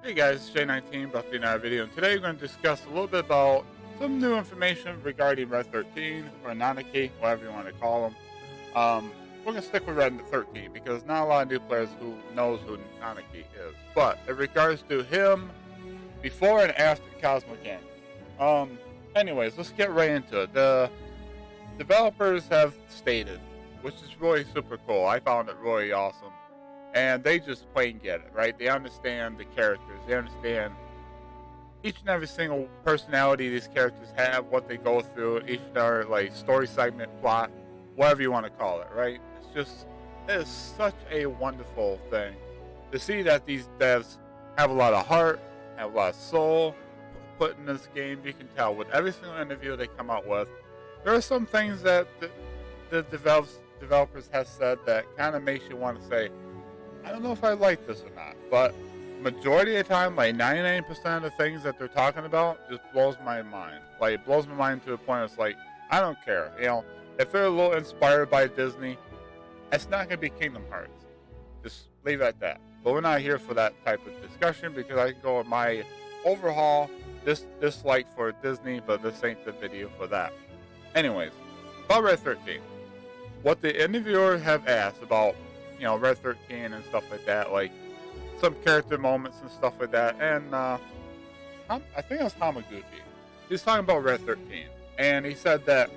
Hey guys, it's J19 about to be another video, and today we're going to discuss a little bit about some new information regarding Red 13 or Nanaki, whatever you want to call them. We're going to stick with Red 13 because not a lot of new players who knows who Nanaki is. But in regards to him before and after Cosmic Canyon, anyways, let's get right into it. The developers have stated, which is really super cool. I found it really awesome. And they just plain get it, right? They understand the characters. They understand each and every single personality these characters have, what they go through, each of their like story segment, plot, whatever you want to call it, right? It is such a wonderful thing to see that these devs have a lot of heart, have a lot of soul put in this game. You can tell with every single interview they come out with. There are some things that the developers have said that kind of makes you want to say, I don't know if I like this or not, but majority of the time, like 99% of the things that they're talking about just blows my mind. Like, it blows my mind to the point it's like, I don't care. You know, if they're a little inspired by Disney, it's not going to be Kingdom Hearts. Just leave it at that. But we're not here for that type of discussion because I can go with my overhaul, dislike for Disney, but this ain't the video for that. Anyways, about Red 13. What the interviewer have asked about, you know, Red 13 and stuff like that, like some character moments and stuff like that. And I think it was Hamaguchi. He was talking about Red 13, and he said that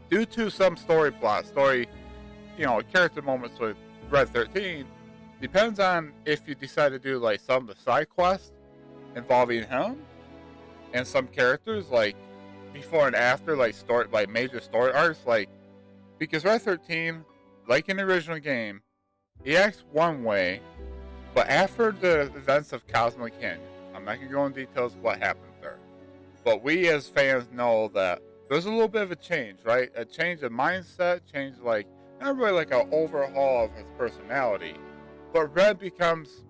due to some character moments with Red 13, depends on if you decide to do like some of the side quests involving him and some characters, like before and after, like major story arcs, like because Red 13. Like in the original game, he acts one way, but after the events of Cosmic Canyon, I'm not going to go into details of what happened there, but we as fans know that there's a little bit of a change, right? A change of mindset, change like, not really like an overhaul of his personality, but Red becomes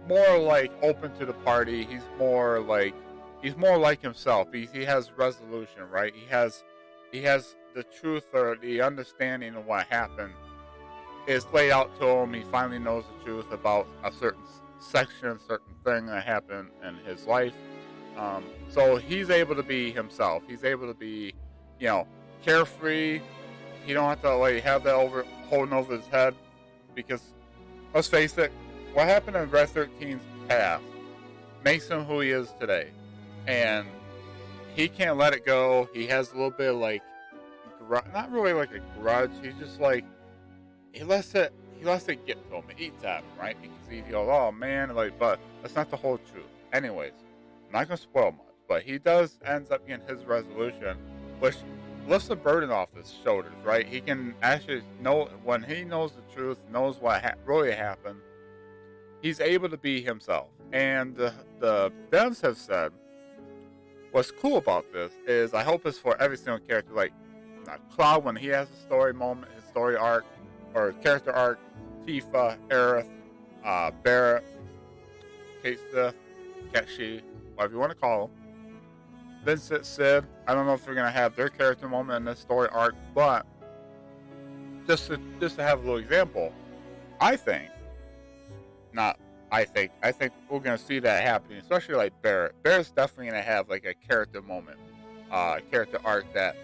more like open to the party. He's more like himself. He has resolution, right? He has the truth or the understanding of what happened is laid out to him. He finally knows the truth about a certain section, certain thing that happened in his life. So he's able to be himself. He's able to be, you know, carefree. He don't have to like have that holding over his head, because let's face it, what happened in Red 13's past makes him who he is today, and he can't let it go. He has a little bit of like not really like a grudge. He's just like he lets it get to him. It eats at him, right? Because he goes, oh man, like, but that's not the whole truth. Anyways, I'm not gonna spoil much, but he ends up getting his resolution, which lifts the burden off his shoulders, right? He can actually know when he knows the truth, knows what really happened. He's able to be himself, and the devs have said what's cool about this is I hope it's for every single character, like Cloud when he has a story moment, his story arc, or character arc, Tifa, Aerith, Barrett, Kate Sith, Ketshi, whatever you want to call them. Vincent, Sid, I don't know if they're going to have their character moment in this story arc, but just to have a little example, I think we're going to see that happening, especially like Barrett. Barrett's definitely going to have like a character moment, character arc that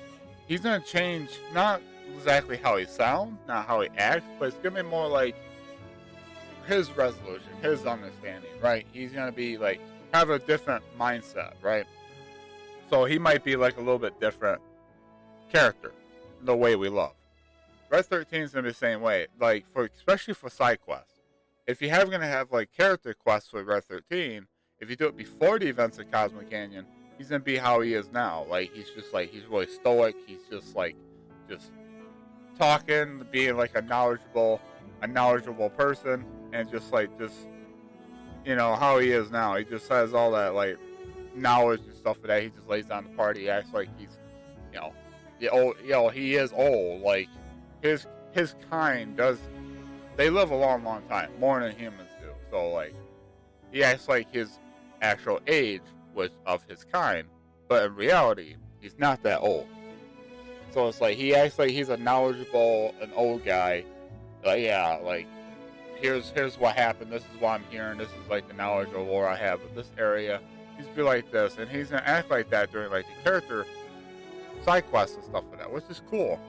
he's going to change, not exactly how he sounds, not how he acts, but it's going to be more like his resolution, his understanding, right? He's going to be like, have a different mindset, right? So he might be like a little bit different character, the way we love. Red 13 is going to be the same way, like especially for side quests. If you're going to have like character quests with Red 13, if you do it before the events of Cosmic Canyon, he's going to be how he is now. Like, he's really stoic. He's just talking, being like a knowledgeable person, and just you know, how he is now. He just has all that like knowledge and stuff like that. He just lays down the party. He acts like he's, he is old. Like, his kind they live a long time, more than humans do. So like, he acts like his actual age was of his kind, but in reality, he's not that old. So it's like he acts like he's a knowledgeable, an old guy. Like, yeah, like here's what happened. This is what I'm hearing. This is like the knowledge or lore I have of this area. He's be like this, and he's gonna act like that during like the character side quests and stuff like that, which is cool.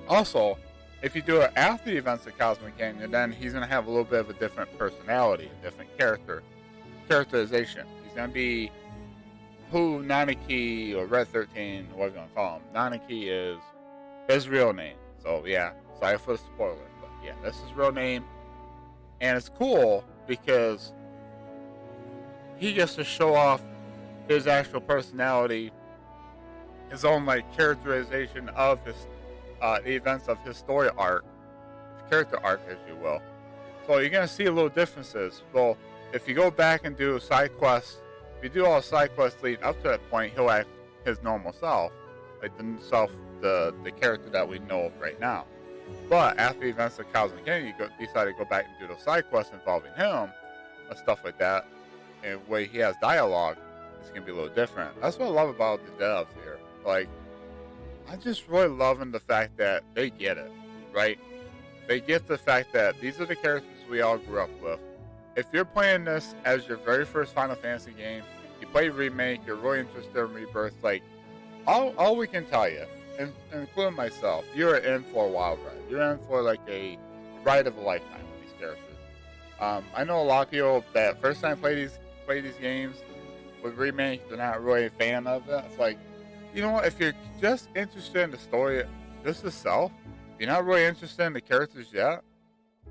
Also, if you do it after the events of Cosmic Canyon, then he's gonna have a little bit of a different personality, a different characterization. He's gonna be who Nanaki or Red 13, whatever you want to call him. Nanaki is his real name. So yeah, sorry for the spoiler, but yeah, that's his real name. And it's cool because he gets to show off his actual personality, his own like characterization of his the events of his story arc, his character arc, as you will. So you're gonna see a little differences. Well, if you go back and do side quests, if you do all side quests leading up to that point, he'll act his normal self, like the character that we know right now. But after the events of Cosmic Canyon, you decide to go back and do those side quests involving him and stuff like that, and where he has dialogue, it's gonna be a little different. That's what I love about the devs here. Like, I'm just really loving the fact that they get it, right? They get the fact that these are the characters we all grew up with. If you're playing this as your very first Final Fantasy game, you play Remake, you're really interested in Rebirth, like, all we can tell you, including myself, you're in for a wild ride. You're in for like a ride of a lifetime with these characters. I know a lot of people that first time play these games with Remake, they're not really a fan of it. It's like, you know what, if you're just interested in the story just itself, you're not really interested in the characters yet,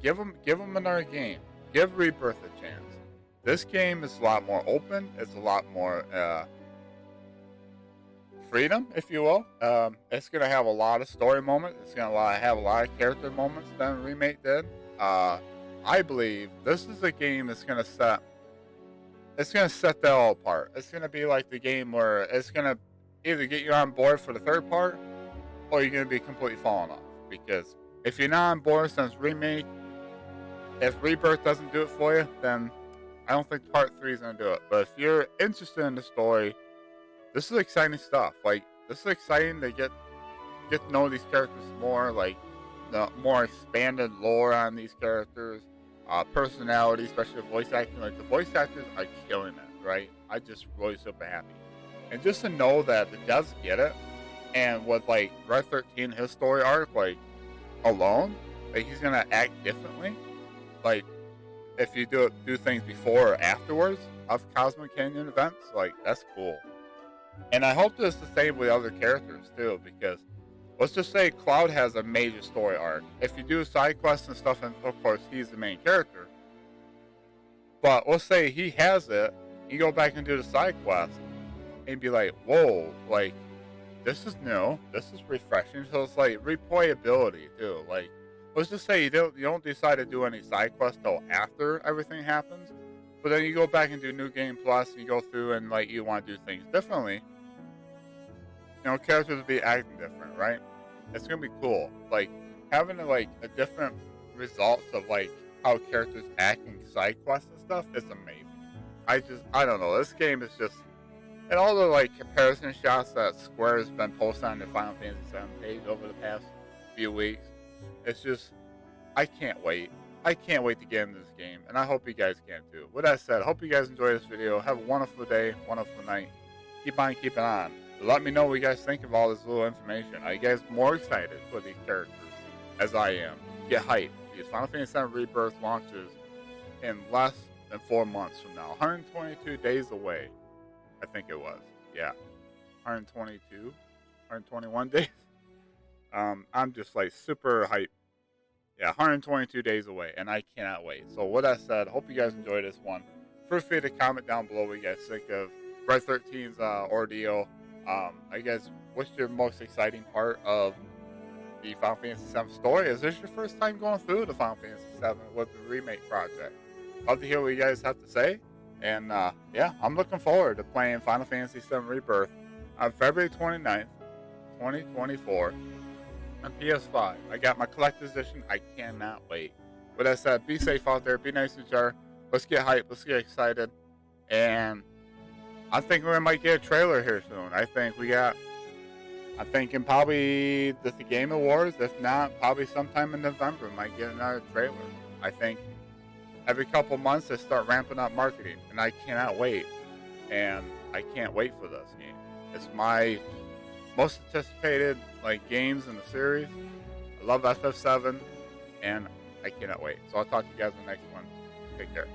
give them another game. Give Rebirth a chance. This game is a lot more open. It's a lot more freedom, if you will. It's going to have a lot of story moments. It's going to have a lot of character moments than Remake did. I believe this is a game that's going to set that all apart. It's going to be like the game where it's going to either get you on board for the third part, or you're going to be completely falling off. Because if you're not on board since Remake, if Rebirth doesn't do it for you, then I don't think Part 3 is going to do it. But if you're interested in the story, this is exciting stuff. Like, this is exciting to get to know these characters more, like the more expanded lore on these characters, personality, especially voice acting. Like, the voice actors are killing it, right? I just really super happy. And just to know that the devs get it, and with like Red 13, his story arc, like alone, like he's gonna act differently. Like, if you do things before or afterwards of Cosmic Canyon events, like, that's cool. And I hope that it's the same with other characters too, because let's just say Cloud has a major story arc. If you do side quests and stuff, and of course he's the main character, but let's say he has it, you go back and do the side quest, and be like, whoa, like, this is new, this is refreshing. So it's like replayability too. Like, let's just say you don't decide to do any side quests till after everything happens, but then you go back and do New Game Plus, and you go through and like you want to do things differently. You know, characters will be acting different, right? It's gonna be cool. Like, having a different results of like how characters act in side quests and stuff is amazing. I don't know. This game is just, and all the like comparison shots that Square has been posting on the Final Fantasy VII page over the past few weeks. It's just, I can't wait. I can't wait to get into this game, and I hope you guys can too. With that said, I hope you guys enjoy this video. Have a wonderful day, wonderful night. Keep on keeping on. Let me know what you guys think of all this little information. Are you guys more excited for these characters as I am? Get hyped, because Final Fantasy VII Rebirth launches in less than 4 months from now. 122 days away, I think it was. Yeah, 121 days. I'm just like super hyped. Yeah, 122 days away, and I cannot wait. So with that said, hope you guys enjoyed this one. Feel free to comment down below what you guys think of Red 13's ordeal. I guess, what's your most exciting part of the Final Fantasy VII story? Is this your first time going through the Final Fantasy VII with the remake project? Love to hear what you guys have to say. And yeah, I'm looking forward to playing Final Fantasy VII Rebirth on February 29th, 2024 on PS5. I got my collector's edition. I cannot wait. With that said, be safe out there. Be nice to each other. Let's get hyped. Let's get excited. And I think we might get a trailer here soon. I'm thinking probably the Game Awards. If not, probably sometime in November, might get another trailer. I think every couple months they start ramping up marketing, and I cannot wait. And I can't wait for this game. It's my most anticipated games in the series. I love FF7, and I cannot wait. So I'll talk to you guys in the next one. Take care.